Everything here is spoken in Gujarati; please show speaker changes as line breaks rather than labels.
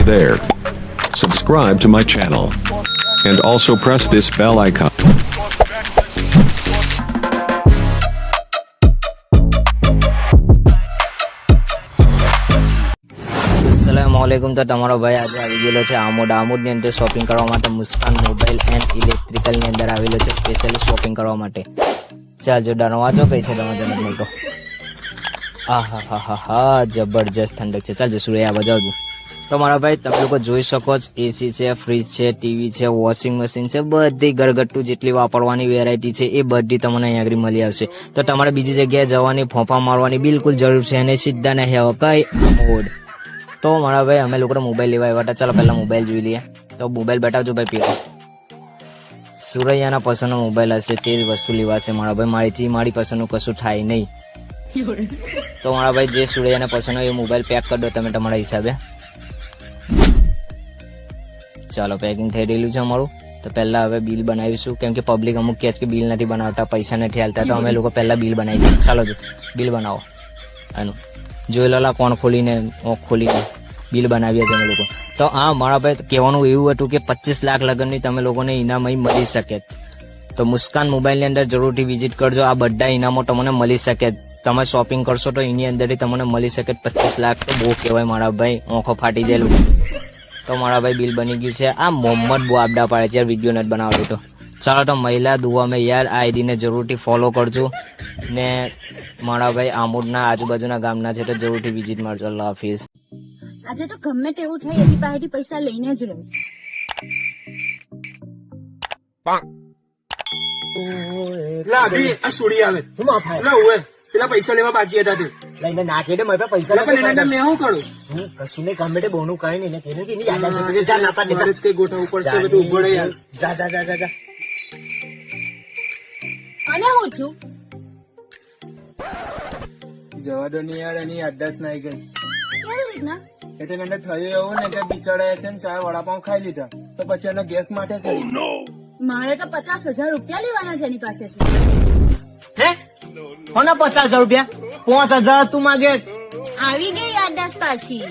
Hey there. Subscribe to my channel. And also press this bell icon.
अस्सलामुअलैकुम। तो तमारो भाई आज આવી ગયેલો છે આમોદ ની અંદર શોપિંગ કરવા માટે મુસ્કાન મોબાઈલ એન્ડ ઇલેક્ટ્રિકલ ની અંદર આવેલો છે સ્પેશિયલી શોપિંગ કરવા માટે। ચાલ જો ડરવાજો કઈ છે તમે જનક મળતો આહાહાહા જબરજસ્ત ઠંડક છે। ચાલ જો સુરે આ બજાવજો। તો મારા ભાઈ તમે લોકો જોઈ શકો છો એસી છે, ફ્રીજ છે, ટીવી છે, વોશિંગ મશીન છે, બધી ઘરગથ્થુ જેટલી વાપરવાની વેરાયટી છે એ બધી તમને અહીંયા આગળ મળી આવશે। તો તમારે બીજી જગ્યાએ જવાની ફોફા મારવાની બિલકુલ જરૂર છે અને સીધા નહીં આવો કઈ આમોદ। તો મારા ભાઈ અમે લોકો મોબાઈલ લેવા આવ્યા હતા। ચાલો પહેલા મોબાઈલ જોઈ લઈએ। તો મોબાઈલ બતાવજો ભાઈ પેલો સુરૈયાના પસંદનો મોબાઈલ હશે તે જ વસ્તુ લેવાશે મારા ભાઈ। મારી પસંદનું કશું થાય નહીં। તો મારા ભાઈ જે સુરૈયાને પસંદ હોય એ મોબાઈલ પેક કરી દો તમે તમારા હિસાબે। ચાલો પેકિંગ થઈ રહેલું છે અમારું। તો પહેલા હવે બિલ બનાવીશું કેમ કે પબ્લિક અમુક કહે છે કે બિલ નથી બનાવતા, પૈસા નથી હાલતા, તો અમે લોકો પહેલા બિલ બનાવી દઈએ। ચાલો જો બિલ બનાવો આનું જોઈ લો કોણ ખોલીને ખોલીને બિલ બનાવીએ છીએ અમે લોકો। તો આ મારા ભાઈ કહેવાનું એવું હતું કે 25 લાખ લગનની તમે લોકોને ઇનામ અહીં મળી શકે। તો મુસ્કાન મોબાઈલની અંદર જરૂરથી વિઝિટ કરજો। આ બધા ઇનામો તમને મળી શકે। તમે શોપિંગ કરશો તો એની અંદરથી તમને મળી શકે 25 લાખ। તો બહુ કહેવાય મારા ભાઈ, આંખો ફાટી જાય। તો મારા ભાઈ બિલ બની ગયું છે। આ મોહમ્મદ બહુ આપડા પાડે છે વિડીયો નથી બનાવતો। તો ચાલો તો મહિલા દુઆ મેં યાર આ આઈડીને જરૂરથી ફોલો કરજો ને મારા ભાઈ આમોદના આજુબાજુના ગામના છે તો જરૂરથી વિઝિટ મારજો। અલ્લાહ હાફિઝ।
આજે તો ગમે તેવું થાય એની પાસેથી પૈસા લઈને જ રહીશ।
પેલા પૈસા લેવા બાકી હતા તે
લઈને નાખી દે મારા પૈસા
પણ એના મેં શું કરું
કશું નહીં ગમે તે બોનું કઈ નહીં તેને તેની યાદ આવશે જા ના પાડે
મારે જ કઈ ગોઠવવું પડશે હવે તો ઉભો રહે યાર
જા જા જા જા
અને હું છું
જવા દો ને યાર એની યાદદાસ્ત નાઈ ગઈ
કેવી રીતના
એટલે મને થયું એવું ને કે બિચારા છે ને 4 વડાપાઉં ખાઈ લીધા તો પછી એના ગેસ માટે છે
મારે તો 50,000 રૂપિયા લેવાના છે એની પાસે
હે કોના 50,000 રૂપિયા 5,000 તું માગે
આવી ગઈ યાદદાસ્ત પાછી